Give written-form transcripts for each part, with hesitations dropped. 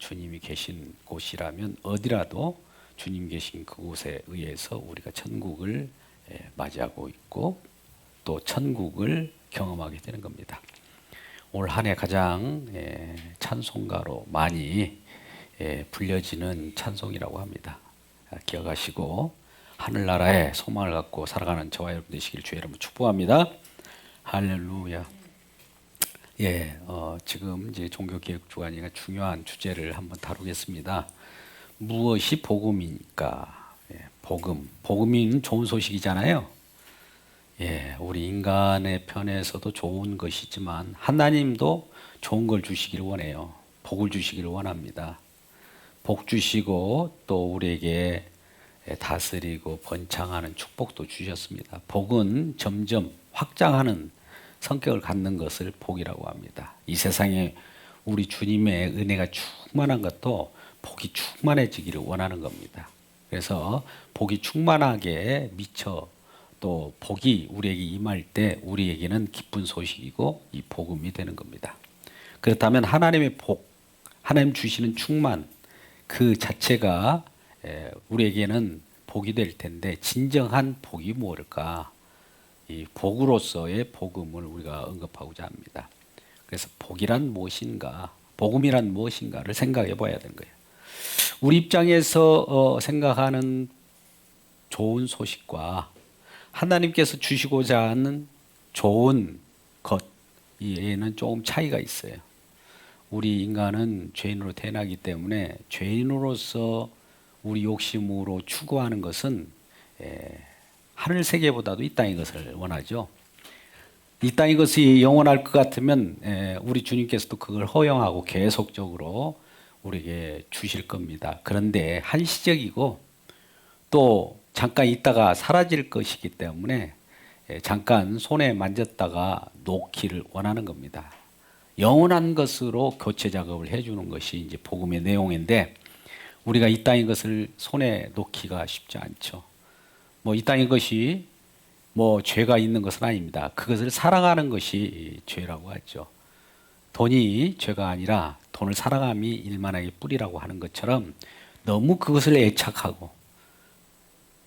주님이 계신 곳이라면 어디라도 주님 계신 그곳에 의해서 우리가 천국을 맞이하고 있고 또 천국을 경험하게 되는 겁니다. 올 한 해 가장 찬송가로 많이 불려지는 찬송이라고 합니다. 기억하시고 하늘나라에 소망을 갖고 살아가는 저와 여러분 되시길 주의 이름으로 축복합니다. 할렐루야. 지금 이제 종교개혁 주간이니까 중요한 주제를 한번 다루겠습니다. 무엇이 복음이니까? 복음이 좋은 소식이잖아요. 우리 인간의 편에서도 좋은 것이지만 하나님도 좋은 걸 주시기를 원해요. 복을 주시기를 원합니다. 복 주시고 또 우리에게 다스리고 번창하는 축복도 주셨습니다. 복은 점점 확장하는 성격을 갖는 것을 복이라고 합니다. 이 세상에 우리 주님의 은혜가 충만한 것도 복이 충만해지기를 원하는 겁니다. 그래서 복이 충만하게 미쳐 또 복이 우리에게 임할 때 우리에게는 기쁜 소식이고 이 복음이 되는 겁니다. 그렇다면 하나님의 복, 하나님 주시는 충만 그 자체가 우리에게는 복이 될 텐데 진정한 복이 무엇일까? 이 복으로서의 복음을 우리가 언급하고자 합니다. 그래서 복이란 무엇인가, 복음이란 무엇인가를 생각해 봐야 되는 거예요. 우리 입장에서 생각하는 좋은 소식과 하나님께서 주시고자 하는 좋은 것, 이에는 조금 차이가 있어요. 우리 인간은 죄인으로 태어나기 때문에 죄인으로서 우리 욕심으로 추구하는 것은 하늘 세계보다도 이 땅의 것을 원하죠. 이 땅의 것이 영원할 것 같으면 우리 주님께서도 그걸 허용하고 계속적으로 우리에게 주실 겁니다. 그런데 한시적이고 또 잠깐 있다가 사라질 것이기 때문에 잠깐 손에 만졌다가 놓기를 원하는 겁니다. 영원한 것으로 교체 작업을 해주는 것이 이제 복음의 내용인데 우리가 이 땅의 것을 손에 놓기가 쉽지 않죠. 이 땅의 것이 죄가 있는 것은 아닙니다. 그것을 사랑하는 것이 죄라고 하죠. 돈이 죄가 아니라 돈을 사랑함이 일만하게 뿌리라고 하는 것처럼 너무 그것을 애착하고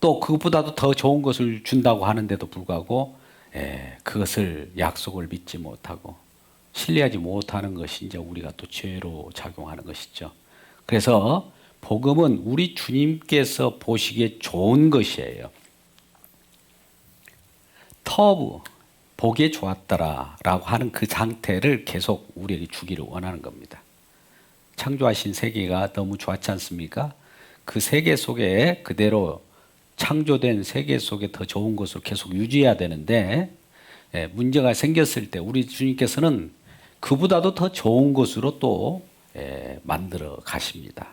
또 그것보다도 더 좋은 것을 준다고 하는데도 불구하고 그것을 약속을 믿지 못하고 신뢰하지 못하는 것이 이제 우리가 또 죄로 작용하는 것이죠. 그래서 복음은 우리 주님께서 보시기에 좋은 것이에요. 터브, 보기에 좋았더라 라고 하는 그 상태를 계속 우리에게 주기를 원하는 겁니다. 창조하신 세계가 너무 좋았지 않습니까? 그 세계 속에 그대로 창조된 세계 속에 더 좋은 것으로 계속 유지해야 되는데 문제가 생겼을 때 우리 주님께서는 그보다도 더 좋은 것으로 또 만들어 가십니다.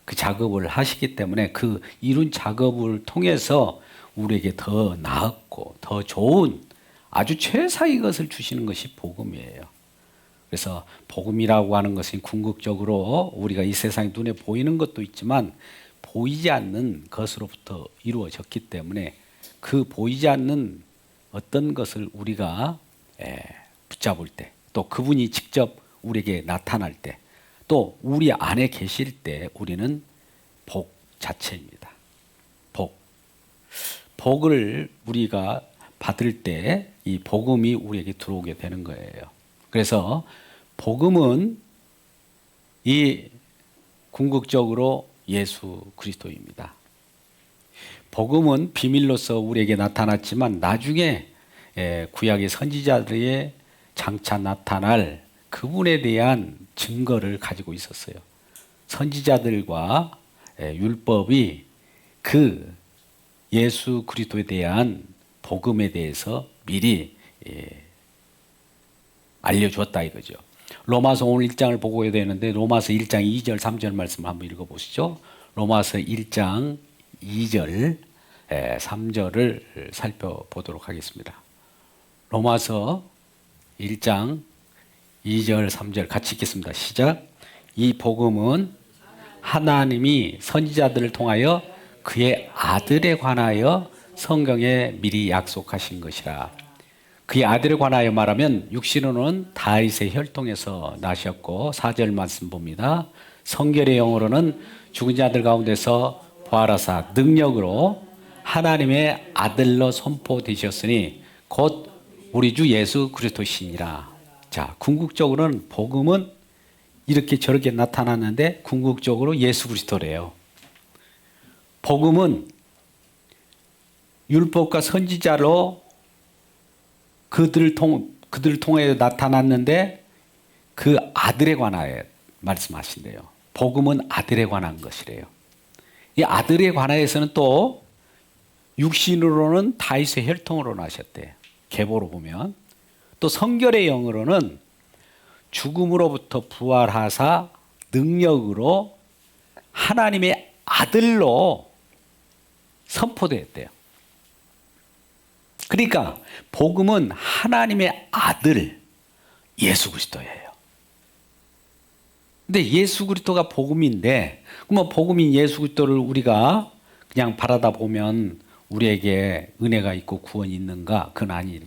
그 작업을 하시기 때문에 그 이룬 작업을 통해서 우리에게 더 나았고 더 좋은 아주 최상의 것을 주시는 것이 복음이에요. 그래서 복음이라고 하는 것은 궁극적으로 우리가 이 세상에 눈에 보이는 것도 있지만 보이지 않는 것으로부터 이루어졌기 때문에 그 보이지 않는 어떤 것을 우리가 붙잡을 때 또 그분이 직접 우리에게 나타날 때 또 우리 안에 계실 때 우리는 복 자체입니다. 복을 우리가 받을 때 이 복음이 우리에게 들어오게 되는 거예요. 그래서 복음은 이 궁극적으로 예수 그리스도입니다. 복음은 비밀로서 우리에게 나타났지만 나중에 구약의 선지자들의 장차 나타날 그분에 대한 증거를 가지고 있었어요. 선지자들과 율법이 그 예수 그리스도에 대한 복음에 대해서 미리 알려주었다 이거죠. 로마서 오늘 1장을 보고 해야 되는데 로마서 1장 2절 3절 말씀 한번 읽어보시죠. 로마서 1장 2절 3절을 살펴보도록 하겠습니다. 로마서 1장 2절 3절 같이 읽겠습니다. 시작. 이 복음은 하나님이 선지자들을 통하여 그의 아들에 관하여 성경에 미리 약속하신 것이라. 그의 아들에 관하여 말하면 육신으로는 다윗의 혈통에서 나셨고 4절 말씀 봅니다. 성결의 영으로는 죽은 자들 가운데서 부활하사 능력으로 하나님의 아들로 선포되셨으니 곧 우리 주 예수 그리스도시니라. 자, 궁극적으로는 복음은 이렇게 저렇게 나타났는데 궁극적으로 예수 그리스도래요. 복음은 율법과 선지자로 그들을 통해 나타났는데 그 아들에 관하여 말씀하신대요. 복음은 아들에 관한 것이래요. 이 아들에 관하여서는 또 육신으로는 다윗의 혈통으로 나셨대. 계보로 보면. 또 성결의 영으로는 죽음으로부터 부활하사 능력으로 하나님의 아들로 선포되었대요. 그러니까 복음은 하나님의 아들 예수 그리스도예요. 근데 예수 그리스도가 복음인데, 그러면 복음인 예수 그리스도를 우리가 그냥 바라다 보면 우리에게 은혜가 있고 구원이 있는가? 그건 아니죠.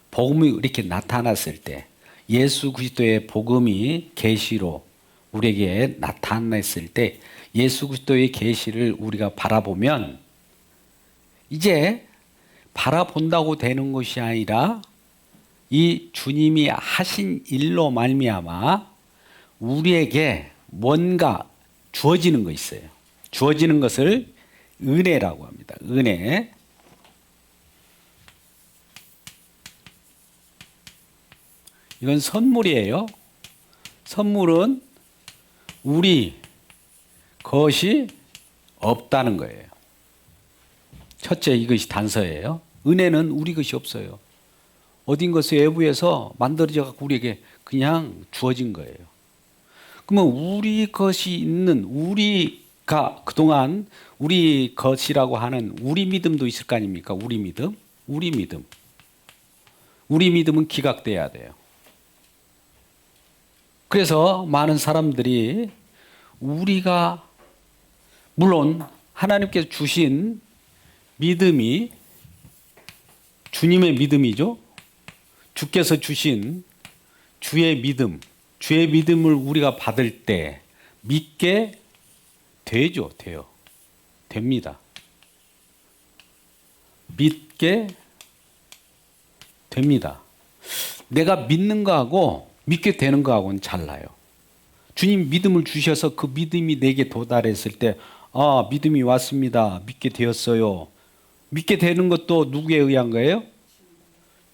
복음이 이렇게 나타났을 때, 예수 그리스도의 복음이 계시로 우리에게 나타났을 때, 예수 그리스도의 계시를 우리가 바라보면 이제 바라본다고 되는 것이 아니라 이 주님이 하신 일로 말미암아 우리에게 뭔가 주어지는 거 있어요. 주어지는 것을 은혜라고 합니다. 은혜. 이건 선물이에요. 선물은 우리 것이 없다는 거예요. 첫째, 이것이 단서예요. 은혜는 우리 것이 없어요. 어딘 것을 외부에서 만들어져 갖고 우리에게 그냥 주어진 거예요. 그러면 우리 것이 있는, 우리가 그동안 우리 것이라고 하는 우리 믿음도 있을 거 아닙니까? 우리 믿음. 우리 믿음. 우리 믿음은 기각돼야 돼요. 그래서 많은 사람들이 우리가 물론 하나님께서 주신 믿음이 주님의 믿음이죠. 주께서 주신 주의 믿음, 주의 믿음을 우리가 받을 때 믿게 되죠. 돼요. 됩니다. 믿게 됩니다. 내가 믿는 거하고 믿게 되는 거하고는 달라요. 주님 믿음을 주셔서 그 믿음이 내게 도달했을 때, 아, 믿음이 왔습니다. 믿게 되었어요. 믿게 되는 것도 누구에 의한 거예요?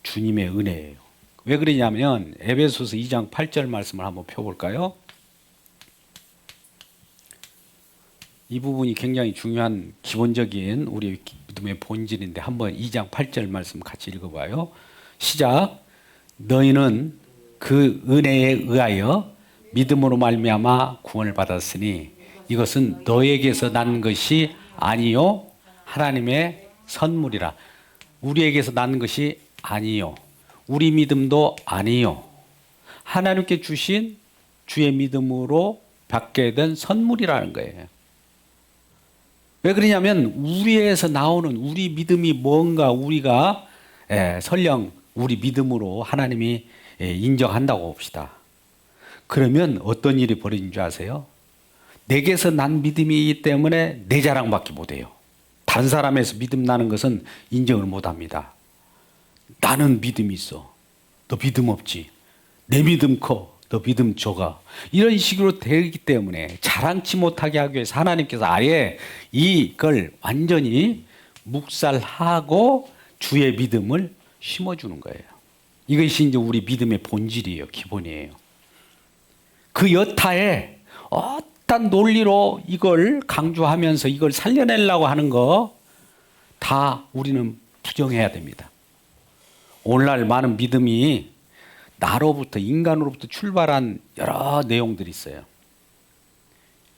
주님의 은혜예요. 왜 그러냐면 에베소서 2장 8절 말씀을 한번 펴볼까요? 이 부분이 굉장히 중요한 기본적인 우리 믿음의 본질인데 한번 2장 8절 말씀 같이 읽어봐요. 시작. 너희는 그 은혜에 의하여 믿음으로 말미암아 구원을 받았으니 이것은 너에게서 난 것이 아니요 하나님의 선물이라. 우리에게서 난 것이 아니요. 우리 믿음도 아니요. 하나님께 주신 주의 믿음으로 받게 된 선물이라는 거예요. 왜 그러냐면 우리에서 나오는 우리 믿음이 뭔가 우리가 설령 우리 믿음으로 하나님이 인정한다고 봅시다. 그러면 어떤 일이 벌어진 줄 아세요? 내게서 난 믿음이기 때문에 내 자랑밖에 못해요. 다른 사람에서 믿음 나는 것은 인정을 못합니다. 나는 믿음이 있어. 너 믿음 없지. 내 믿음 커. 너 믿음 적어. 이런 식으로 되기 때문에 자랑치 못하게 하기 위해서 하나님께서 아예 이걸 완전히 묵살하고 주의 믿음을 심어주는 거예요. 이것이 이제 우리 믿음의 본질이에요. 기본이에요. 그 여타에 어떤 논리로 이걸 강조하면서 이걸 살려내려고 하는 거 다 우리는 부정해야 됩니다. 오늘날 많은 믿음이 나로부터 인간으로부터 출발한 여러 내용들이 있어요.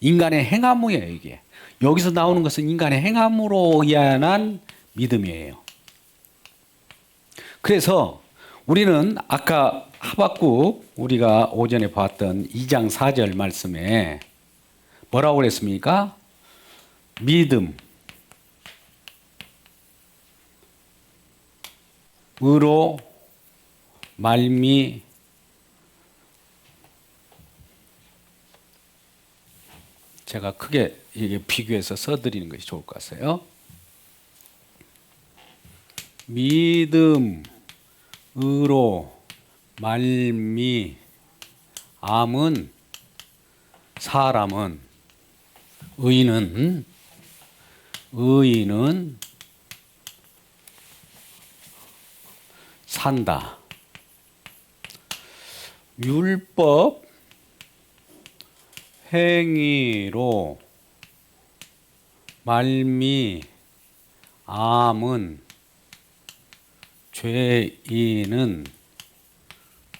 인간의 행함이에요. 이게 여기서 나오는 것은 인간의 행함으로 의한 믿음이에요. 그래서 우리는 아까 하박국 우리가 오전에 봤던 2장 4절 말씀에 뭐라고 그랬습니까? 믿음으로 제가 크게 이게 비교해서 써드리는 것이 좋을 것 같아요. 믿음으로 말미암은 사람은 의인은 산다. 율법 행위로 말미암은 죄인은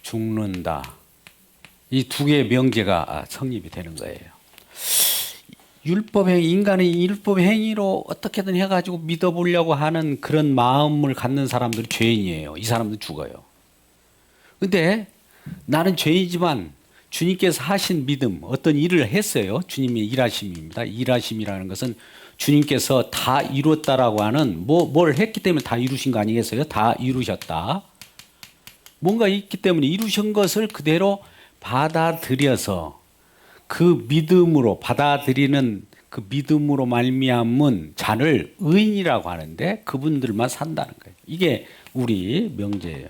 죽는다. 이 두 개의 명제가 성립이 되는 거예요. 인간의 율법 행위로 어떻게든 해가지고 믿어보려고 하는 그런 마음을 갖는 사람들은 죄인이에요. 이 사람들은 죽어요. 근데 나는 죄이지만 주님께서 하신 믿음, 어떤 일을 했어요. 주님의 일하심입니다. 일하심이라는 것은 주님께서 다 이뤘다라고 하는 뭘 했기 때문에 다 이루신 거 아니겠어요? 다 이루셨다. 뭔가 있기 때문에 이루신 것을 그대로 받아들여서 그 믿음으로 받아들이는 그 믿음으로 말미암은 자를 의인이라고 하는데 그분들만 산다는 거예요. 이게 우리 명제예요.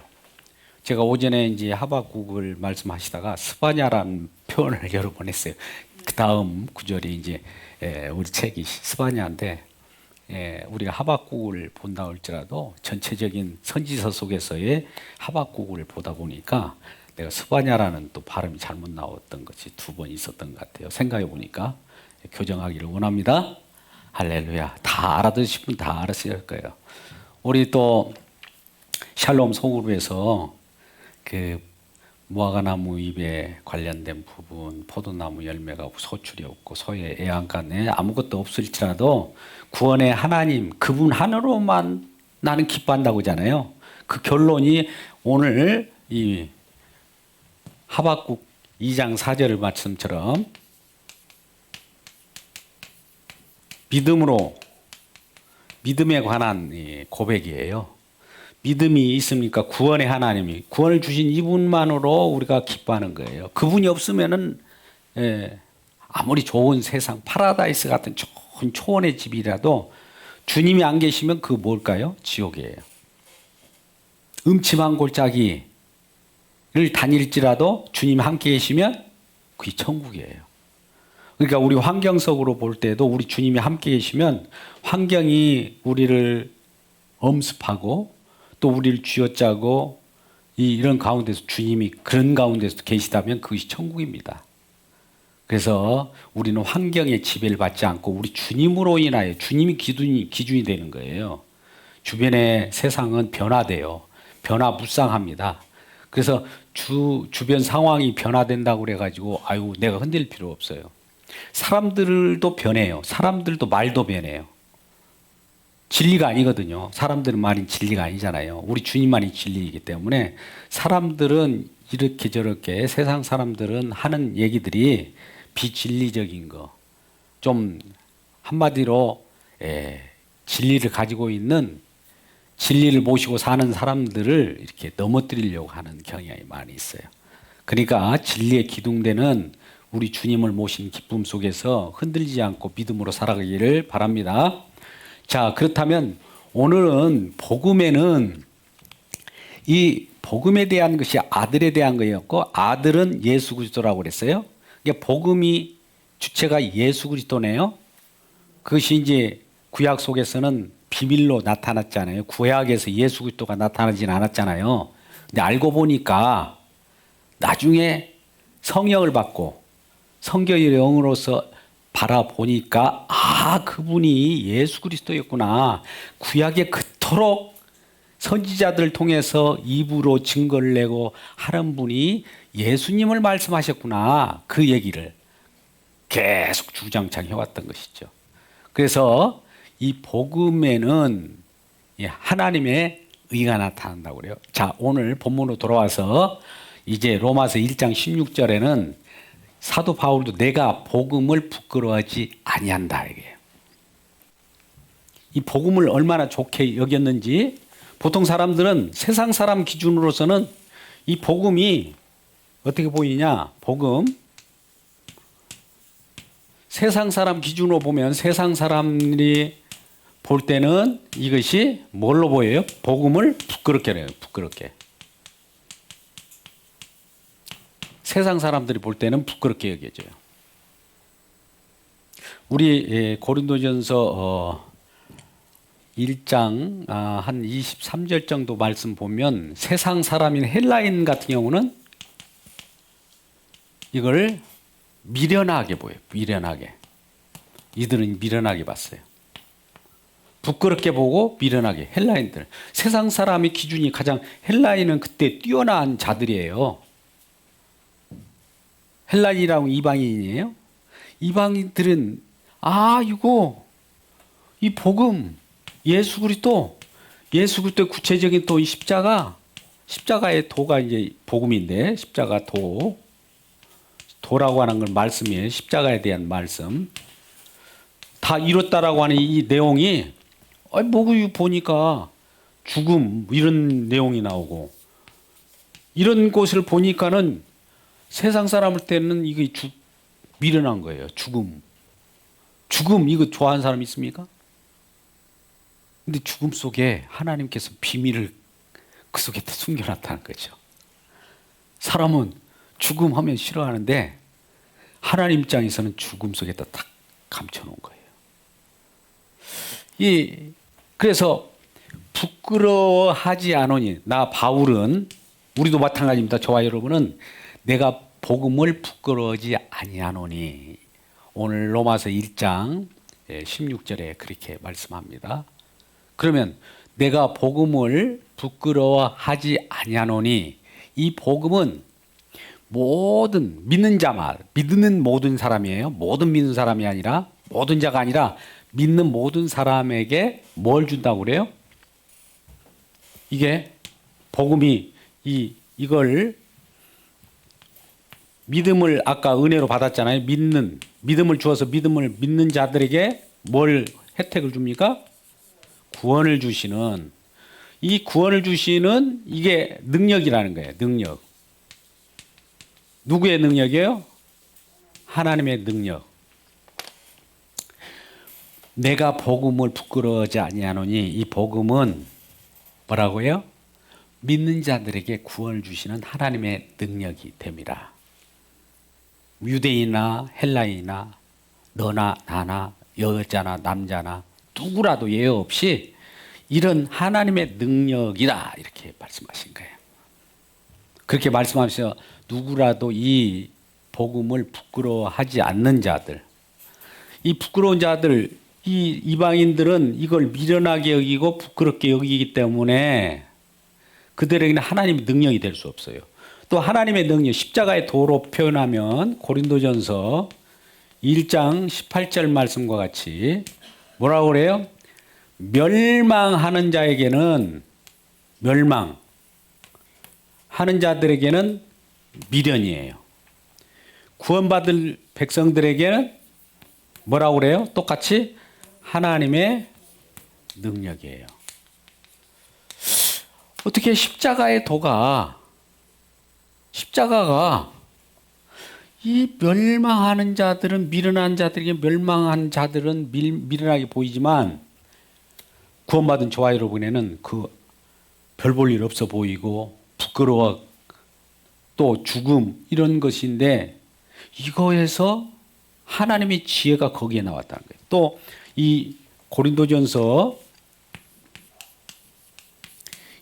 제가 오전에 이제 하박국을 말씀하시다가 스바냐라는 표현을 여러 번 했어요. 그 다음 구절이 이제 우리 책이 스바냐인데 우리가 하박국을 본다 할지라도 전체적인 선지서 속에서의 하박국을 보다 보니까 내가 스바냐라는 또 발음이 잘못 나왔던 것이 두 번 있었던 것 같아요. 생각해 보니까 교정하기를 원합니다. 할렐루야. 다 알아듣으신 분 다 알았을 거예요. 우리 또 샬롬 소그룹에서 그 무화과나무 잎에 관련된 부분, 포도나무 열매가 소출이 없고 소의 애완간에 아무것도 없을지라도 구원의 하나님 그분 하나로만 나는 기뻐한다고 하잖아요. 그 결론이 오늘 이 하박국 2장 4절 말씀처럼 믿음에 관한 고백이에요. 믿음이 있으니까 구원의 하나님이 구원을 주신 이분만으로 우리가 기뻐하는 거예요. 그분이 없으면은 아무리 좋은 세상 파라다이스 같은 좋은 초원의 집이라도 주님이 안 계시면 그 뭘까요? 지옥이에요. 음침한 골짜기를 다닐지라도 주님이 함께 계시면 그게 천국이에요. 그러니까 우리 환경적으로 볼 때도 우리 주님이 함께 계시면 환경이 우리를 엄습하고 또 우리를 쥐어짜고 이런 가운데서 주님이 그런 가운데서 계시다면 그것이 천국입니다. 그래서 우리는 환경의 지배를 받지 않고 우리 주님으로 인하여 주님이 기준이 되는 거예요. 주변의 세상은 변화돼요. 변화무쌍합니다. 그래서 주변 상황이 변화된다고 그래가지고 아유 내가 흔들 필요 없어요. 사람들도 변해요. 사람들도 말도 변해요. 진리가 아니거든요. 사람들은 말이 진리가 아니잖아요. 우리 주님만이 진리이기 때문에 사람들은 이렇게 저렇게 세상 사람들은 하는 얘기들이 비진리적인 거, 좀 한마디로 진리를 가지고 있는 진리를 모시고 사는 사람들을 이렇게 넘어뜨리려고 하는 경향이 많이 있어요. 그러니까 진리에 기둥되는 우리 주님을 모신 기쁨 속에서 흔들리지 않고 믿음으로 살아가기를 바랍니다. 자, 그렇다면 오늘은 복음에는 이 복음에 대한 것이 아들에 대한 거였고 아들은 예수 그리스도라고 그랬어요. 그러니까 복음이 주체가 예수 그리스도네요. 그것이 이제 구약 속에서는 비밀로 나타났잖아요. 구약에서 예수 그리스도가 나타나진 않았잖아요. 근데 알고 보니까 나중에 성령을 받고 성경의 영으로서 바라보니까 그분이 예수 그리스도였구나. 구약에 그토록 선지자들을 통해서 입으로 증거를 내고 하는 분이 예수님을 말씀하셨구나. 그 얘기를 계속 주장창 해왔던 것이죠. 그래서 이 복음에는 하나님의 의가 나타난다고 그래요. 자, 오늘 본문으로 돌아와서 이제 로마서 1장 16절에는 사도 바울도 내가 복음을 부끄러워하지 아니한다 이게요. 이 복음을 얼마나 좋게 여겼는지 보통 사람들은 세상 사람 기준으로서는 이 복음이 어떻게 보이냐? 복음 세상 사람 기준으로 보면 세상 사람들이 볼 때는 이것이 뭘로 보여요? 복음을 부끄럽게 해요. 부끄럽게. 세상 사람들이 볼 때는 부끄럽게 여겨져요. 우리 고린도전서 1장 한 23절 정도 말씀 보면 세상 사람인 헬라인 같은 경우는 이걸 미련하게 보여요. 미련하게. 이들은 미련하게 봤어요. 부끄럽게 보고 미련하게. 헬라인들. 세상 사람의 기준이 가장 헬라인은 그때 뛰어난 자들이에요. 헬라인이라고 이방인이에요. 이방인들은 이거 이 복음 예수 그리스도의 구체적인 또 이 십자가의 도가 이제 복음인데 십자가 도라고 하는 건 말씀이에요. 십자가에 대한 말씀. 다 이뤘다라고 하는 이 내용이 보니까 죽음 이런 내용이 나오고 이런 것을 보니까는 세상 사람을 때는 이게 미련한 거예요. 죽음 이거 좋아하는 사람 있습니까? 근데 죽음 속에 하나님께서 비밀을 그 속에 숨겨놨다는 거죠. 사람은 죽음하면 싫어하는데 하나님 입장에서는 죽음 속에다 딱 감춰놓은 거예요. 그래서 부끄러워하지 않으니 나 바울은 우리도 마찬가지입니다. 저와 여러분은 내가 복음을 부끄러워하지 아니하노니 오늘 로마서 1장 16절에 그렇게 말씀합니다. 그러면 내가 복음을 부끄러워하지 아니하노니 이 복음은 모든 믿는 자만 믿는 모든 사람이에요. 모든 믿는 사람이 아니라 모든 자가 아니라 믿는 모든 사람에게 뭘 준다고 그래요? 이게 복음이 이걸 믿음을 아까 은혜로 받았잖아요. 믿음을 주어서 믿음을 믿는 자들에게 뭘 혜택을 줍니까? 구원을 주시는 이 구원을 주시는 이게 능력이라는 거예요. 능력. 누구의 능력이에요? 하나님의 능력. 내가 복음을 부끄러워하지 아니하노니 이 복음은 뭐라고요? 믿는 자들에게 구원을 주시는 하나님의 능력이 됨이라. 유대인이나 헬라인이나 너나 나나 여자나 남자나 누구라도 예외 없이 이런 하나님의 능력이다 이렇게 말씀하신 거예요. 그렇게 말씀하셔서 누구라도 이 복음을 부끄러워하지 않는 자들, 이 부끄러운 자들, 이 이방인들은 이걸 미련하게 여기고 부끄럽게 여기기 때문에 그들에게는 하나님의 능력이 될 수 없어요. 또 하나님의 능력, 십자가의 도로 표현하면 고린도전서 1장 18절 말씀과 같이 뭐라고 그래요? 멸망하는 자에게는 멸망하는 자들에게는 미련이에요. 구원받을 백성들에게는 뭐라고 그래요? 똑같이 하나님의 능력이에요. 어떻게 십자가가 이 멸망하는 자들은 미련한 자들에게 멸망한 자들은 미련하게 보이지만 구원받은 저와 여러분에는 그 별 볼 일 없어 보이고 부끄러워 또 죽음 이런 것인데 이거에서 하나님의 지혜가 거기에 나왔다는 거예요. 또 이 고린도전서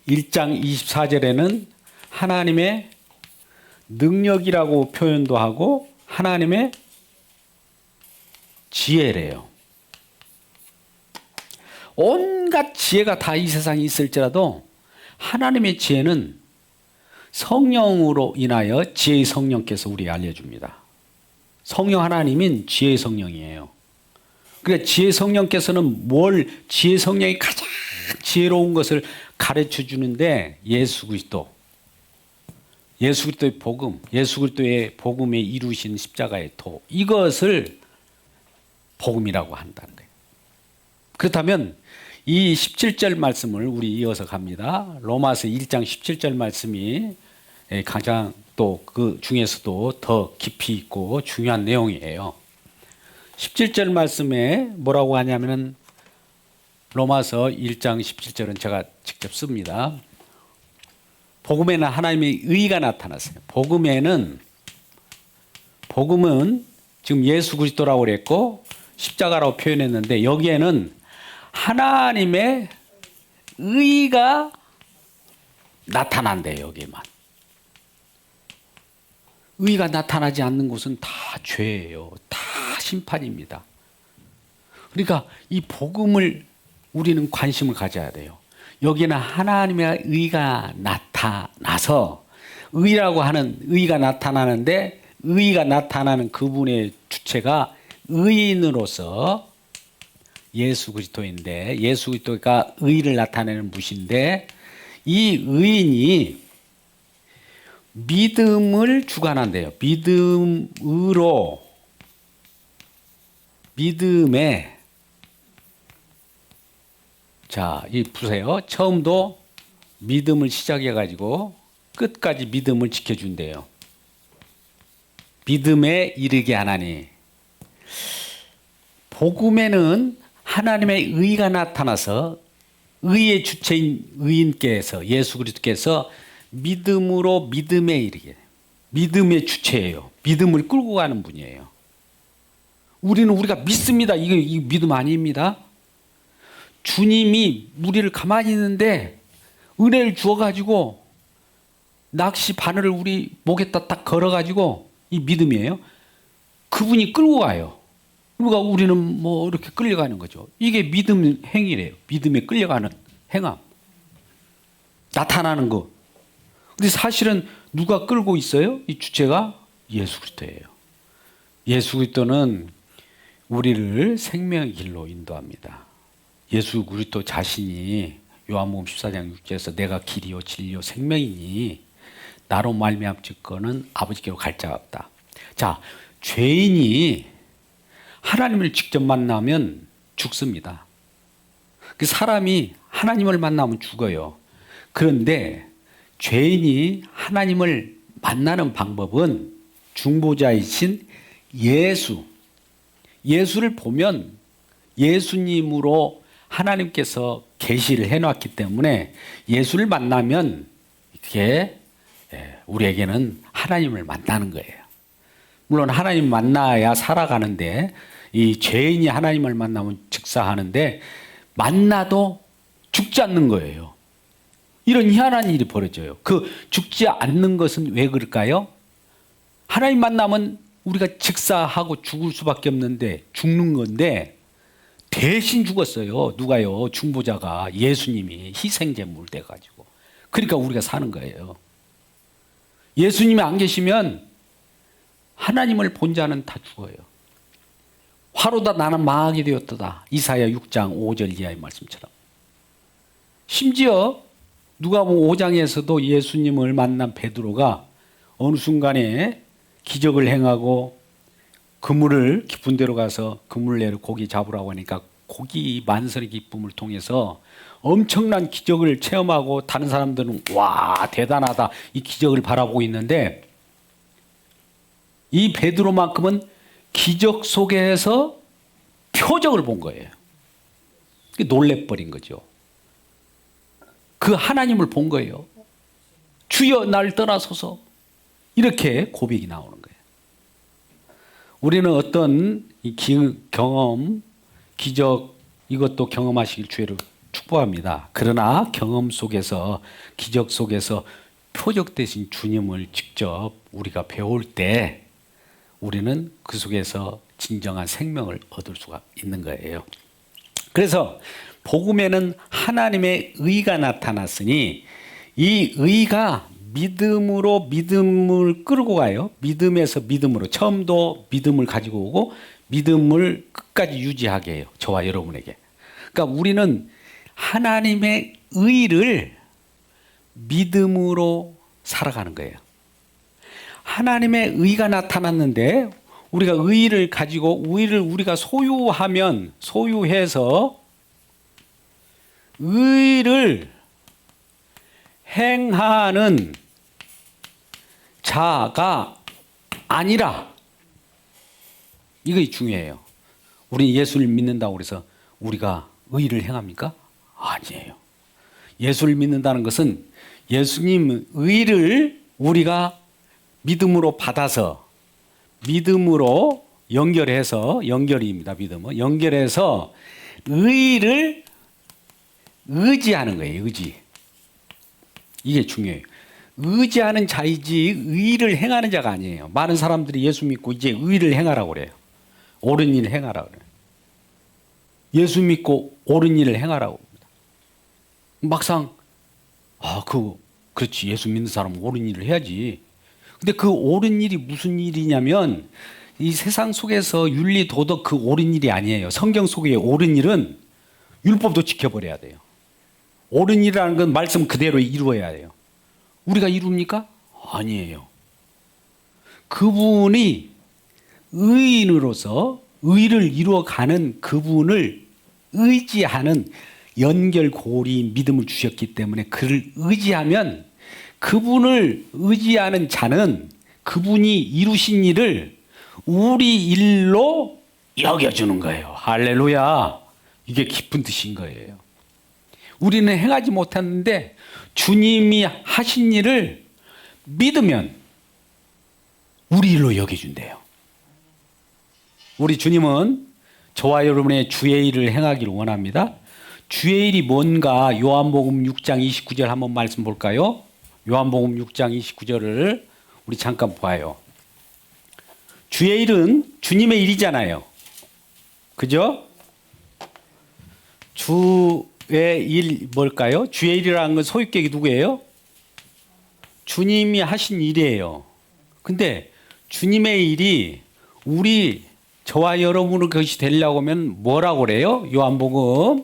1장 24절에는 하나님의 능력이라고 표현도 하고 하나님의 지혜래요. 온갖 지혜가 다 이 세상에 있을지라도 하나님의 지혜는 성령으로 인하여 지혜의 성령께서 우리에게 알려줍니다. 성령 하나님은 지혜의 성령이에요. 그러니까 지혜의 성령께서는 지혜의 성령이 가장 지혜로운 것을 가르쳐 주는데 예수 그리스도의 복음, 예수 그리스도의 복음에 이루신 십자가의 도, 이것을 복음이라고 한다는 거예요. 그렇다면 이 17절 말씀을 우리 이어서 갑니다. 로마서 1장 17절 말씀이 가장 또 그 중에서도 더 깊이 있고 중요한 내용이에요. 17절 말씀에 뭐라고 하냐면은 로마서 1장 17절은 제가 직접 씁니다. 복음에는 하나님의 의가 나타났어요. 복음은 지금 예수 그리스도라고 그랬고 십자가라고 표현했는데 여기에는 하나님의 의가 나타난대요. 여기에만. 의가 나타나지 않는 곳은 다 죄예요. 다 심판입니다. 그러니까 이 복음을 우리는 관심을 가져야 돼요. 여기는 하나님의 의가 나타나서 의라고 하는 의가 나타나는데 의가 나타나는 그분의 주체가 의인으로서 예수 그리스도인데 예수 그리스도가 의를 나타내는 무신데 이 의인이 믿음을 주관한대요. 믿음에 자, 이 보세요. 처음도 믿음을 시작해 가지고 끝까지 믿음을 지켜준대요. 믿음에 이르게 하나니. 복음에는 하나님의 의가 나타나서 의의 주체인 의인께서 예수 그리스도께서 믿음으로 믿음에 이르게 믿음의 주체예요. 믿음을 끌고 가는 분이에요. 우리가 믿습니다. 이거 믿음 아닙니다. 주님이 우리를 가만히 있는데 은혜를 주어가지고 낚시 바늘을 우리 목에다 딱 걸어가지고 이 믿음이에요. 그분이 끌고 가요. 그러니까 우리는 뭐 이렇게 끌려가는 거죠. 이게 믿음 행위래요. 믿음에 끌려가는 행함. 나타나는 거. 근데 사실은 누가 끌고 있어요? 이 주체가 예수 그리스도예요. 예수 그리스도는 우리를 생명의 길로 인도합니다. 예수 그리스도 자신이 요한복음 14장 6절에서 내가 길이요 진리요 생명이니 나로 말미암짓거는 아버지께로 갈 자가 없다. 자, 죄인이 하나님을 직접 만나면 죽습니다. 그 사람이 하나님을 만나면 죽어요. 그런데 죄인이 하나님을 만나는 방법은 중보자이신 예수를 보면 예수님으로 하나님께서 계시를 해놨기 때문에 예수를 만나면 이렇게 우리에게는 하나님을 만나는 거예요. 물론 하나님 만나야 살아가는데 이 죄인이 하나님을 만나면 즉사하는데 만나도 죽지 않는 거예요. 이런 희한한 일이 벌어져요. 그 죽지 않는 것은 왜 그럴까요? 하나님 만나면 우리가 즉사하고 죽을 수밖에 없는데 죽는 건데 대신 죽었어요. 누가요? 중보자가 예수님이 희생제물 돼가지고. 그러니까 우리가 사는 거예요. 예수님이 안 계시면 하나님을 본 자는 다 죽어요. 화로다 나는 망하게 되었도다. 이사야 6장 5절 이하의 말씀처럼. 심지어 누가복음 5장에서도 예수님을 만난 베드로가 어느 순간에 기적을 행하고 그물을 깊은 데로 가서 그물내로 고기 잡으라고 하니까 고기 만선의 기쁨을 통해서 엄청난 기적을 체험하고 다른 사람들은 와 대단하다 이 기적을 바라보고 있는데 이 베드로만큼은 기적 속에서 표적을 본 거예요. 놀래버린 거죠. 그 하나님을 본 거예요. 주여 날 떠나소서 이렇게 고백이 나오는 거예요. 우리는 어떤 이 경험, 기적 이것도 경험하시길 주의를 축복합니다. 그러나 경험 속에서 기적 속에서 표적 대신 주님을 직접 우리가 배울 때 우리는 그 속에서 진정한 생명을 얻을 수가 있는 거예요. 그래서 복음에는 하나님의 의가 나타났으니 이 의가 믿음으로 믿음을 끌고 가요. 믿음에서 믿음으로 처음도 믿음을 가지고 오고 믿음을 끝까지 유지하게 해요. 저와 여러분에게. 그러니까 우리는 하나님의 의를 믿음으로 살아가는 거예요. 하나님의 의가 나타났는데 우리가 의를 가지고 의를 우리가 소유해서 의를 행하는 자가 아니라 이게 중요해요. 우리는 예수를 믿는다고 그래서 우리가 의를 행합니까? 아니에요. 예수를 믿는다는 것은 예수님 의를 우리가 믿음으로 받아서 믿음으로 연결해서 연결입니다. 믿음은 연결해서 의를 의지하는 거예요. 의지. 이게 중요해요. 의지하는 자이지 의를 행하는 자가 아니에요. 많은 사람들이 예수 믿고 이제 의를 행하라고 그래요. 옳은 일을 행하라고 그래요. 예수 믿고 옳은 일을 행하라고 합니다. 막상 그렇지. 예수 믿는 사람은 옳은 일을 해야지. 근데 그 옳은 일이 무슨 일이냐면 이 세상 속에서 윤리 도덕 그 옳은 일이 아니에요. 성경 속의 옳은 일은 율법도 지켜버려야 돼요. 옳은 일이라는 건 말씀 그대로 이루어야 돼요. 우리가 이룹니까? 아니에요. 그분이 의인으로서 의를 이루어가는 그분을 의지하는 연결고리 믿음을 주셨기 때문에 그를 의지하면 그분을 의지하는 자는 그분이 이루신 일을 우리 일로 여겨주는 거예요. 할렐루야. 이게 깊은 뜻인 거예요. 우리는 행하지 못했는데 주님이 하신 일을 믿으면 우리 일로 여겨준대요. 우리 주님은 저와 여러분의 주의 일을 행하기를 원합니다. 주의 일이 뭔가 요한복음 6장 29절 한번 말씀 볼까요? 요한복음 6장 29절을 우리 잠깐 봐요. 주의 일은 주님의 일이잖아요. 그죠? 주의 일 뭘까요? 주의 일이라는 건 소유격이 누구예요? 주님이 하신 일이에요. 근데 주님의 일이 우리 저와 여러분의 것이 되려고 하면 뭐라고 그래요? 요한복음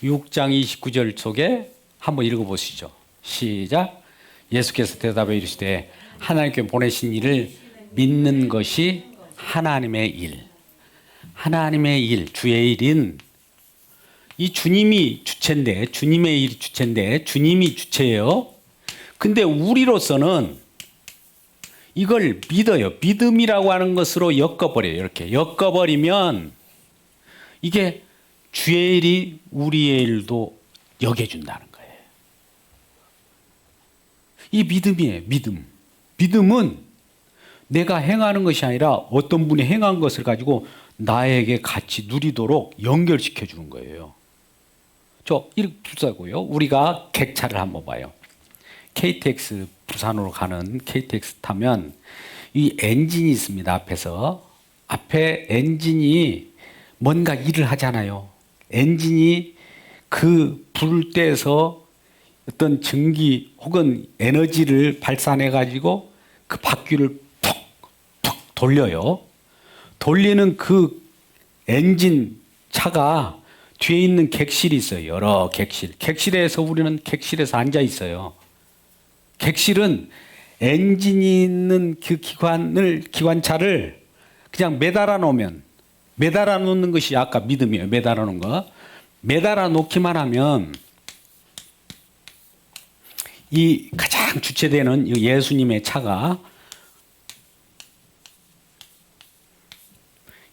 6장 29절 속에 한번 읽어보시죠. 시작. 예수께서 대답해 이르시되 하나님께 보내신 일을 믿는 것이 하나님의 일. 하나님의 일, 주의 일인 이 주님이 주체인데 주님의 일이 주체인데 주님이 주체예요. 근데 우리로서는 이걸 믿어요. 믿음이라고 하는 것으로 엮어버려요. 이렇게 엮어버리면 이게 주의 일이 우리의 일도 여겨준다는 거예요. 이 믿음이에요. 믿음. 믿음은 내가 행하는 것이 아니라 어떤 분이 행한 것을 가지고 나에게 같이 누리도록 연결시켜 주는 거예요. 이렇게 부사고요. 우리가 객차를 한번 봐요. KTX 부산으로 가는 KTX 타면 이 엔진이 있습니다. 앞에서. 앞에 엔진이 뭔가 일을 하잖아요. 엔진이 그 불을 떼서 어떤 전기 혹은 에너지를 발산해 가지고 그 바퀴를 푹푹 돌려요. 돌리는 그 엔진 차가 뒤에 있는 객실이 있어요. 여러 객실. 객실에서 우리는 객실에서 앉아 있어요. 객실은 엔진이 있는 그 기관차를 그냥 매달아 놓는 것이 아까 믿음이에요. 매달아 놓은 거. 매달아 놓기만 하면 이 가장 주체되는 예수님의 차가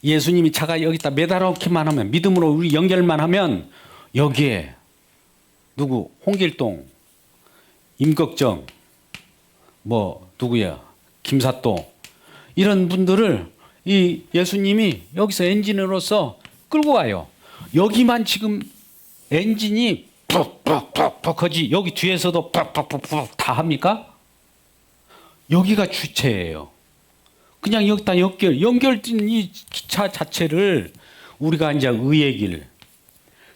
예수님이 차가 여기다 매달아 놓기만 하면 믿음으로 우리 연결만 하면 여기에 누구 홍길동 임꺽정 누구야 김사또 이런 분들을 이 예수님이 여기서 엔진으로서 끌고 가요. 여기만 지금 엔진이 푹푹푹푹 하지 여기 뒤에서도 푹푹푹푹 다 합니까? 여기가 주체예요. 그냥 여기다 연결된 이 기차 자체를 우리가 이제 의의 길,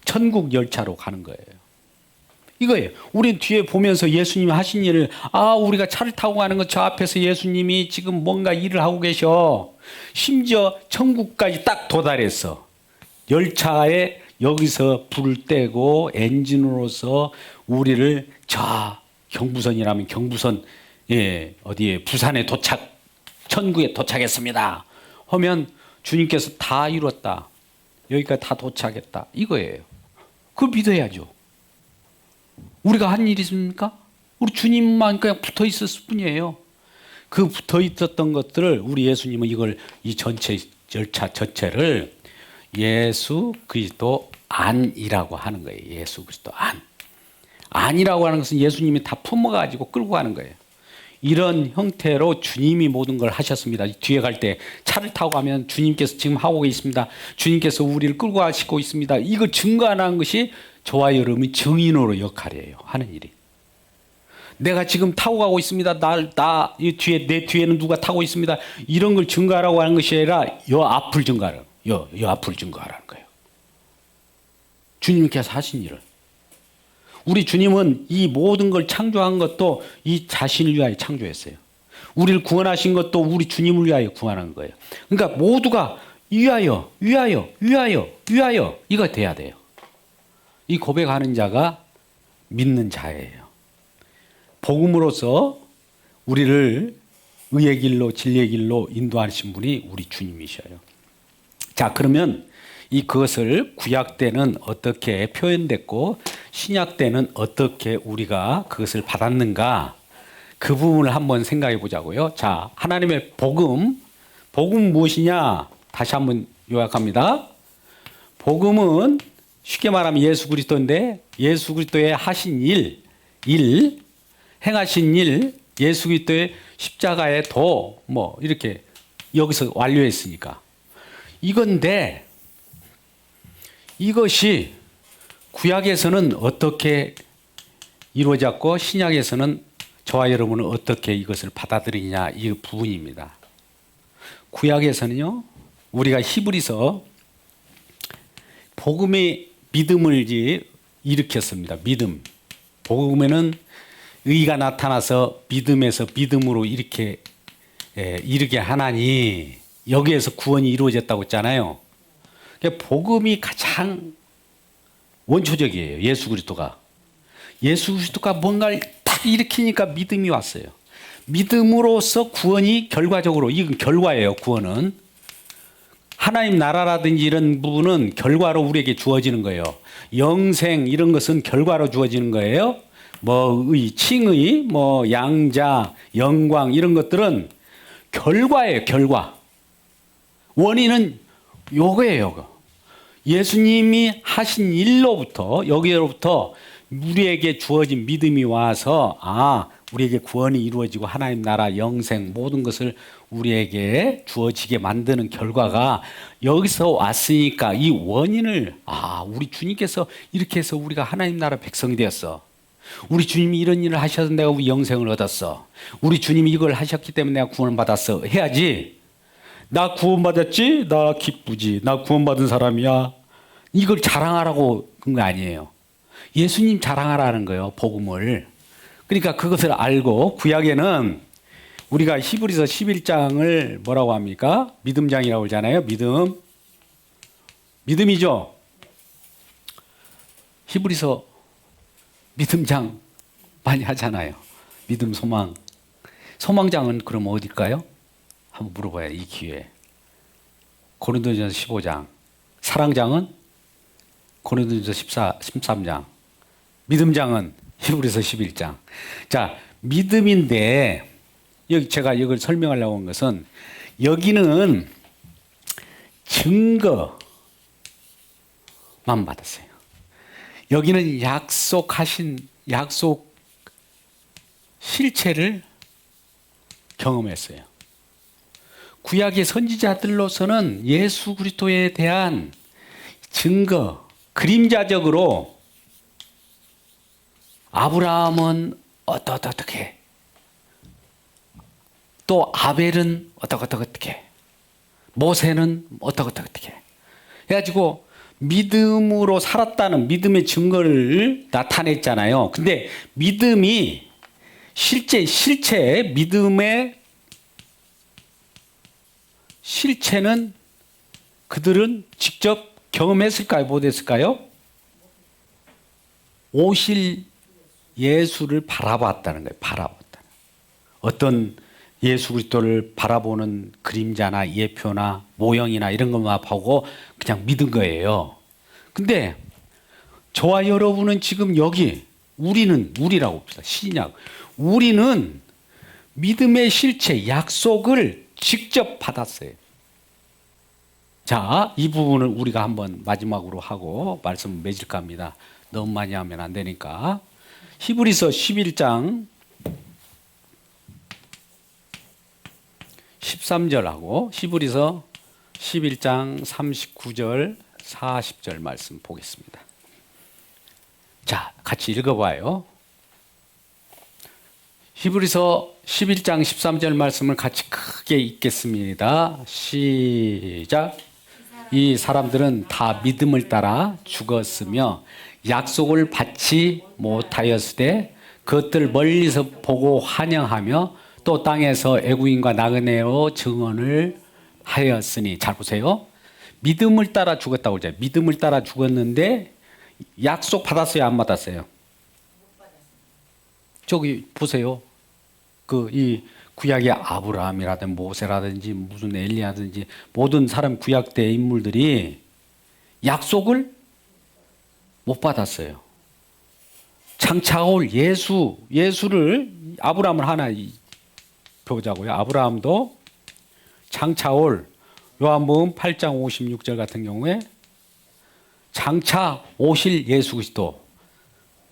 천국 열차로 가는 거예요. 이거예요. 우린 뒤에 보면서 예수님이 하신 일을 우리가 차를 타고 가는 것 저 앞에서 예수님이 지금 뭔가 일을 하고 계셔. 심지어 천국까지 딱 도달했어. 열차에 여기서 불을 떼고 엔진으로서 우리를 저 경부선이라면 경부선 어디에 부산에 천국에 도착했습니다. 하면 주님께서 다 이뤘다. 여기까지 다 도착했다. 이거예요. 그걸 믿어야죠. 우리가 한 일이 있습니까? 우리 주님만 그냥 붙어 있었을 뿐이에요. 그 붙어 있었던 것들을 우리 예수님은 이 전체 열차 전체를 예수 그리스도 안이라고 하는 거예요. 예수 그리스도 안. 안이라고 하는 것은 예수님이 다 품어가지고 끌고 가는 거예요. 이런 형태로 주님이 모든 걸 하셨습니다. 뒤에 갈 때 차를 타고 가면 주님께서 지금 하고 계십니다. 주님께서 우리를 끌고 가시고 있습니다. 이거 증거하는 것이 저와 여러분이 증인으로 역할이에요. 하는 일이. 내가 지금 타고 가고 있습니다. 내 뒤에는 누가 타고 있습니다. 이런 걸 증거하라고 하는 것이 아니라 여 앞을 증거하라는 거예요. 여 앞을 증거하라는 거예요. 주님께서 하신 일을. 우리 주님은 이 모든 걸 창조한 것도 이 자신을 위하여 창조했어요. 우리를 구원하신 것도 우리 주님을 위하여 구원한 거예요. 그러니까 모두가 위하여 이거 돼야 돼요. 이 고백하는 자가 믿는 자예요. 복음으로써 우리를 의의 길로 진리의 길로 인도하신 분이 우리 주님이셔요. 자, 그러면 그것을 구약 때는 어떻게 표현됐고 신약 때는 어떻게 우리가 그것을 받았는가, 그 부분을 한번 생각해 보자고요. 자, 하나님의 복음 무엇이냐? 다시 한번 요약합니다. 복음은 쉽게 말하면 예수 그리스도인데, 예수 그리스도의 하신 일, 행하신 일, 예수 그리스도의 십자가에 도 이렇게 여기서 완료했으니까 이건데, 이것이 구약에서는 어떻게 이루어졌고 신약에서는 저와 여러분은 어떻게 이것을 받아들이냐, 이 부분입니다. 구약에서는요, 우리가 히브리서 복음의 믿음을 일으켰습니다. 믿음. 복음에는 의가 나타나서 믿음에서 믿음으로 이렇게 이르게 하나니, 여기에서 구원이 이루어졌다고 했잖아요. 복음이 가장 원초적이에요. 예수 그리스도가 뭔가를 딱 일으키니까 믿음이 왔어요. 믿음으로써 구원이 결과적으로, 이건 결과예요. 구원은 하나님 나라라든지 이런 부분은 결과로 우리에게 주어지는 거예요. 영생 이런 것은 결과로 주어지는 거예요. 칭의, 양자, 영광 이런 것들은 결과예요. 결과. 원인은 요거예요. 예수님이 하신 일로부터, 여기로부터 우리에게 주어진 믿음이 와서 우리에게 구원이 이루어지고 하나님 나라, 영생 모든 것을 우리에게 주어지게 만드는 결과가 여기서 왔으니까, 이 원인을 우리 주님께서 이렇게 해서 우리가 하나님 나라 백성이 되었어. 우리 주님이 이런 일을 하셔서 내가 우리 영생을 얻었어. 우리 주님이 이걸 하셨기 때문에 내가 구원을 받았어. 해야지. 나 구원받았지? 나 기쁘지? 나 구원받은 사람이야? 이걸 자랑하라고 그런 거 아니에요. 예수님 자랑하라는 거예요. 복음을. 그러니까 그것을 알고, 구약에는 우리가 히브리서 11장을 뭐라고 합니까? 믿음장이라고 그러잖아요. 믿음이죠. 히브리서 믿음장 많이 하잖아요. 믿음, 소망. 소망장은 그럼 어딜까요? 한번 물어봐요. 이 기회에. 고린도전서 15장. 사랑장은 고린도전서 13장. 믿음장은 히브리서 11장. 자, 믿음인데, 여기 제가 이걸 설명하려고 한 것은, 여기는 증거만 받았어요. 여기는 약속 실체를 경험했어요. 구약의 선지자들로서는 예수 그리스도에 대한 증거, 그림자적으로 아브라함은 어떻게, 또 아벨은 어떻게, 모세는 어떻게 해가지고 믿음으로 살았다는 믿음의 증거를 나타냈잖아요. 근데 믿음이 실체, 믿음의 실체는 그들은 직접 경험했을까요? 못했을까요? 오실 예수를 바라봤다는 거예요. 바라봤다는. 어떤 예수 그리스도를 바라보는 그림자나 예표나 모형이나 이런 것만 보고 그냥 믿은 거예요. 근데 저와 여러분은 지금 여기, 우리라고 봅시다. 신약. 우리는 믿음의 실체, 약속을 직접 받았어요. 자, 이 부분을 우리가 한번 마지막으로 하고 말씀 맺을까 합니다. 너무 많이 하면 안 되니까. 히브리서 11장 13절하고 히브리서 11장 39절 40절 말씀 보겠습니다. 자, 같이 읽어봐요. 히브리서 11장 13절 말씀을 같이 크게 읽겠습니다. 시작. 이 사람들은 다 믿음을 따라 죽었으며 약속을 받지 못하였으되 그것들 멀리서 보고 환영하며 또 땅에서 애구인과 나그네로 증언을 하였으니. 잘 보세요. 믿음을 따라 죽었다고 그러죠. 믿음을 따라 죽었는데 약속 받았어요, 안 받았어요? 저기 보세요. 이 구약의 아브라함이라든지 모세라든지 무슨 엘리야든지 모든 사람 구약 때 인물들이 약속을 못 받았어요. 장차 올 예수를 아브라함을 하나 보자고요. 아브라함도 장차 올 요한복음 8장 56절 같은 경우에 장차 오실 예수 그리스도,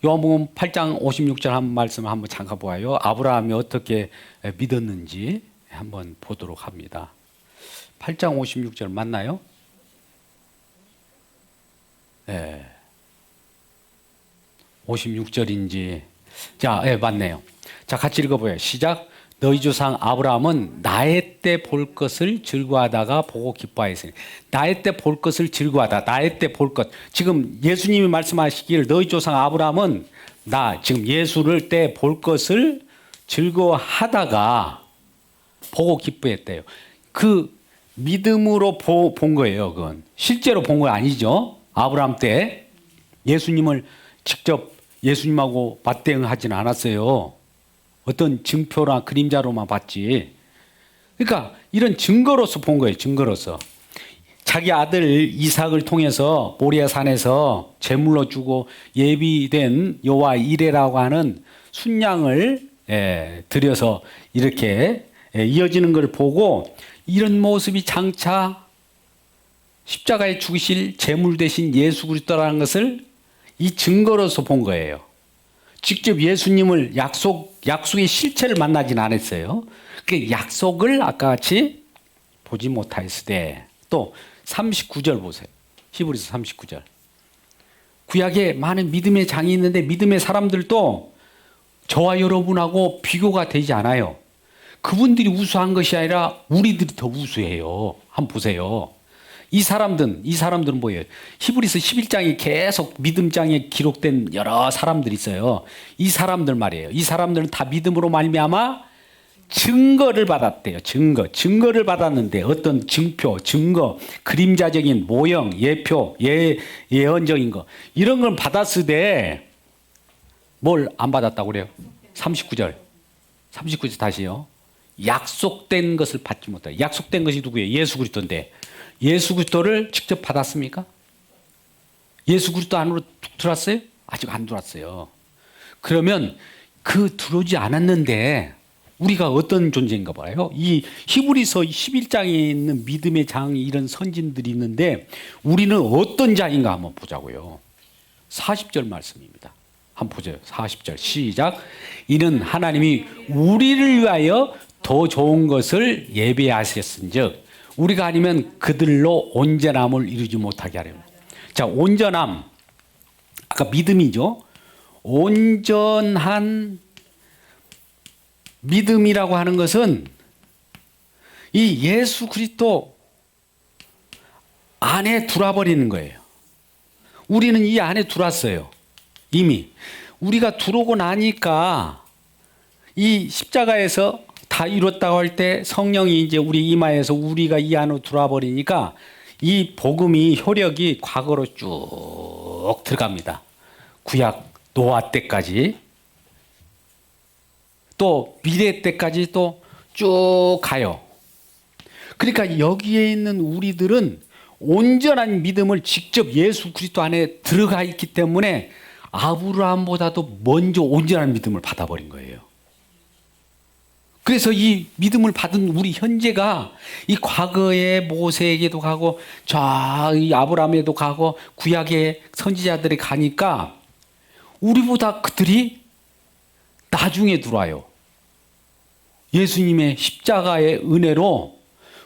요한복음 8장 56절 한 말씀을 한번 잠깐 보아요. 아브라함이 어떻게 믿었는지 한번 보도록 합니다. 8장 56절 맞나요? 네. 56절인지. 자, 예, 맞네요. 자, 같이 읽어보세요. 시작. 너희 조상 아브라함은 나의 때 볼 것을 즐거워하다가 보고 기뻐하였으니. 나의 때 볼 것을 즐거워하다. 나의 때 볼 것. 지금 예수님이 말씀하시길 너희 조상 아브라함은 지금 예수를 때 볼 것을 즐거워하다가 보고 기뻐했대요. 그 믿음으로 본 거예요. 그건 실제로 본 거 아니죠. 아브라함 때 예수님을 직접 예수님하고 맞대응하지는 않았어요. 어떤 증표나 그림자로만 봤지. 그러니까 이런 증거로서 본 거예요. 증거로서. 자기 아들 이삭을 통해서 모리아 산에서 제물로 주고 예비된 여호와 이레라고 하는 순양을 드려서 이렇게 이어지는 걸 보고 이런 모습이 장차 십자가에 죽으실 제물 대신 예수 그리스도라는 것을 이 증거로서 본 거예요. 직접 예수님을 약속의 실체를 만나진 않았어요. 그 약속을 아까 같이 보지 못하였으되. 또 39절 보세요. 히브리서 39절. 구약에 많은 믿음의 장이 있는데 믿음의 사람들도 저와 여러분하고 비교가 되지 않아요. 그분들이 우수한 것이 아니라 우리들이 더 우수해요. 한번 보세요. 이 사람들은 뭐예요? 히브리서 11장에 계속 믿음장에 기록된 여러 사람들이 있어요. 이 사람들 말이에요. 이 사람들은 다 믿음으로 말미암아 증거를 받았대요. 증거를 받았는데 어떤 증거, 그림자적인 모형, 예표, 예언적인 거 이런 걸 받았으되 뭘 안 받았다고 그래요? 39절 다시요. 약속된 것을 받지 못해. 약속된 것이 누구예요? 예수 그리스도인데 예수 그리스도를 직접 받았습니까? 예수 그리스도 안으로 들어왔어요? 아직 안 들어왔어요. 그러면 들어오지 않았는데 우리가 어떤 존재인가 봐요. 이 히브리서 11장에 있는 믿음의 장 이런 선진들이 있는데 우리는 어떤 자인가 한번 보자고요. 40절 말씀입니다. 한번 보세요. 40절 시작. 이는 하나님이 우리를 위하여 더 좋은 것을 예배하셨은즉 우리가 아니면 그들로 온전함을 이루지 못하게 하려고. 자, 온전함. 아까 믿음이죠. 온전한 믿음이라고 하는 것은 이 예수 그리스도 안에 들어와 버리는 거예요. 우리는 이 안에 들어왔어요. 이미. 우리가 들어오고 나니까 이 십자가에서 다 이뤘다고 할 때 성령이 이제 우리 이마에서 우리가 이 안으로 들어와 버리니까 이 복음이 효력이 과거로 쭉 들어갑니다. 구약 노아 때까지 또 미래 때까지 또 쭉 가요. 그러니까 여기에 있는 우리들은 온전한 믿음을 직접 예수 그리스도 안에 들어가 있기 때문에 아브라함보다도 먼저 온전한 믿음을 받아버린 거예요. 그래서 이 믿음을 받은 우리 현재가 이 과거의 모세에게도 가고 이 아브라함에도 가고 구약의 선지자들이 가니까 우리보다 그들이 나중에 들어와요. 예수님의 십자가의 은혜로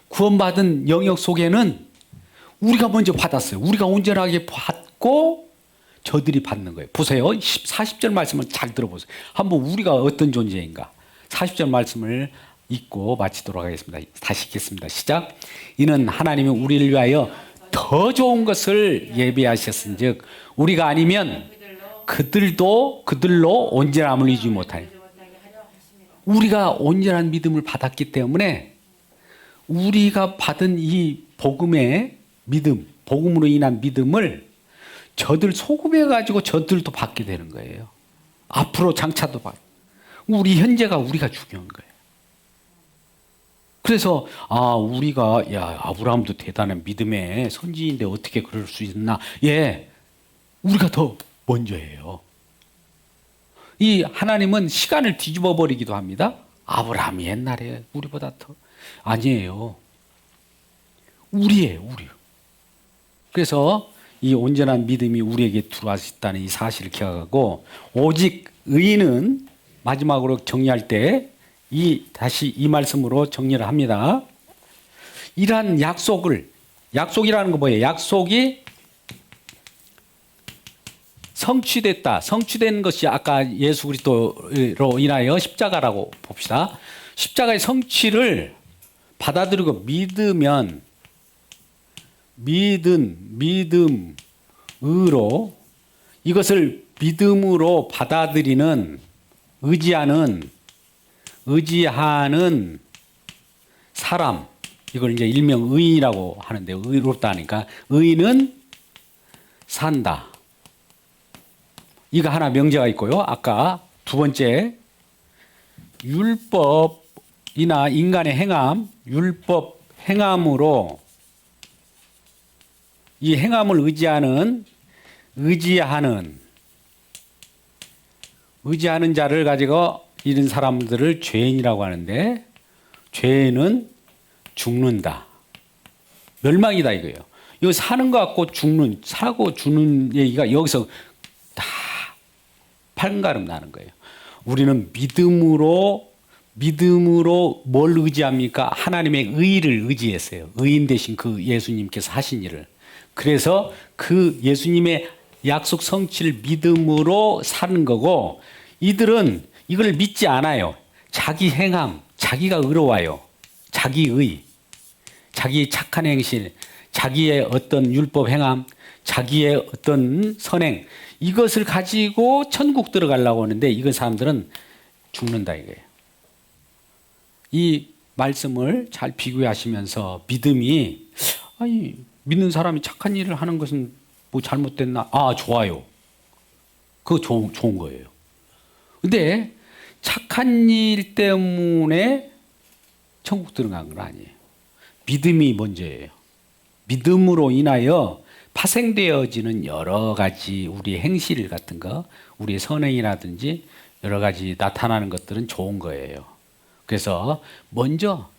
구원받은 영역 속에는 우리가 먼저 받았어요. 우리가 온전하게 받고 저들이 받는 거예요. 보세요. 40절 말씀을 잘 들어보세요. 한번 우리가 어떤 존재인가. 40절 말씀을 읽고 마치도록 하겠습니다. 다시 읽겠습니다. 시작. 이는 하나님이 우리를 위하여 더 좋은 것을 예비하셨은즉 우리가 아니면 그들로 온전함을 이루지 못하니. 우리가 온전한 믿음을 받았기 때문에 우리가 받은 이 복음의 믿음, 복음으로 인한 믿음을 저들 소급해가지고 저들도 받게 되는 거예요. 앞으로 장차도 받. 우리 현재가 우리가 중요한 거예요. 그래서 우리가 아브라함도 대단한 믿음의 선지인데 어떻게 그럴 수 있나? 우리가 더 먼저예요. 이 하나님은 시간을 뒤집어 버리기도 합니다. 아브라함이 옛날에 우리보다 더 아니에요. 우리예요, 우리. 그래서 이 온전한 믿음이 우리에게 들어왔다는 이 사실을 기억하고 오직 의인은 마지막으로 정리할 때 다시 이 말씀으로 정리를 합니다. 이러한 약속이라는 거 뭐예요? 약속이 성취됐다. 성취된 것이 아까 예수 그리스도로 인하여 십자가라고 봅시다. 십자가의 성취를 받아들이고 믿으면 믿음으로 이것을 믿음으로 받아들이는 의지하는 사람, 이걸 이제 일명 의인이라고 하는데 의롭다 하니까 의인은 산다. 이거 하나 명제가 있고요. 아까 두 번째 율법이나 인간의 행함, 율법 행함으로 이 행함을 의지하는 자를 가지고 이런 사람들을 죄인이라고 하는데 죄는 죽는다. 멸망이다 이거예요. 이거 사는 것 같고 사고 죽는 얘기가 여기서 다 판가름 나는 거예요. 우리는 믿음으로 뭘 의지합니까? 하나님의 의를 의지했어요. 의인 대신 그 예수님께서 하신 일을. 그래서 그 예수님의 약속 성취를 믿음으로 사는 거고 이들은 이걸 믿지 않아요. 자기 행함, 자기가 의로워요. 자기의, 자기의 착한 행실, 자기의 어떤 율법 행함, 자기의 어떤 선행 이것을 가지고 천국 들어가려고 하는데 이건 사람들은 죽는다 이거예요. 이 말씀을 잘 비교하시면서 믿음이 믿는 사람이 착한 일을 하는 것은 뭐 잘못됐나? 좋아요. 그거 좋은 거예요. 근데 착한 일 때문에 천국 들어간 건 아니에요. 믿음이 먼저예요. 믿음으로 인하여 파생되어지는 여러 가지 우리의 행실 같은 거, 우리의 선행이라든지 여러 가지 나타나는 것들은 좋은 거예요. 그래서 먼저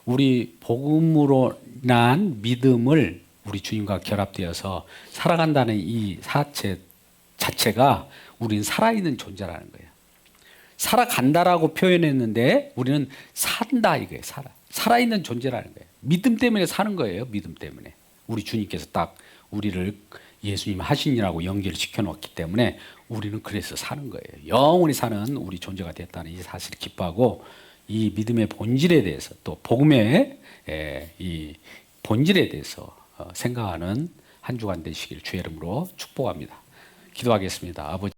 우리 복음으로 난 믿음을 우리 주님과 결합되어서 살아간다는 이 사체 자체가 우리는 살아있는 존재라는 거예요. 살아간다라고 표현했는데 우리는 산다 이거예요. 살아있는 존재라는 거예요. 믿음 때문에 사는 거예요. 믿음 때문에. 우리 주님께서 딱 우리를 예수님 하신이라고 연결시켜 놓았기 때문에 우리는 그래서 사는 거예요. 영원히 사는 우리 존재가 됐다는 이 사실을 기뻐하고 이 믿음의 본질에 대해서 또 복음의 이 본질에 대해서 생각하는 한 주간 되시길 주의 이름으로 축복합니다. 기도하겠습니다. 아버지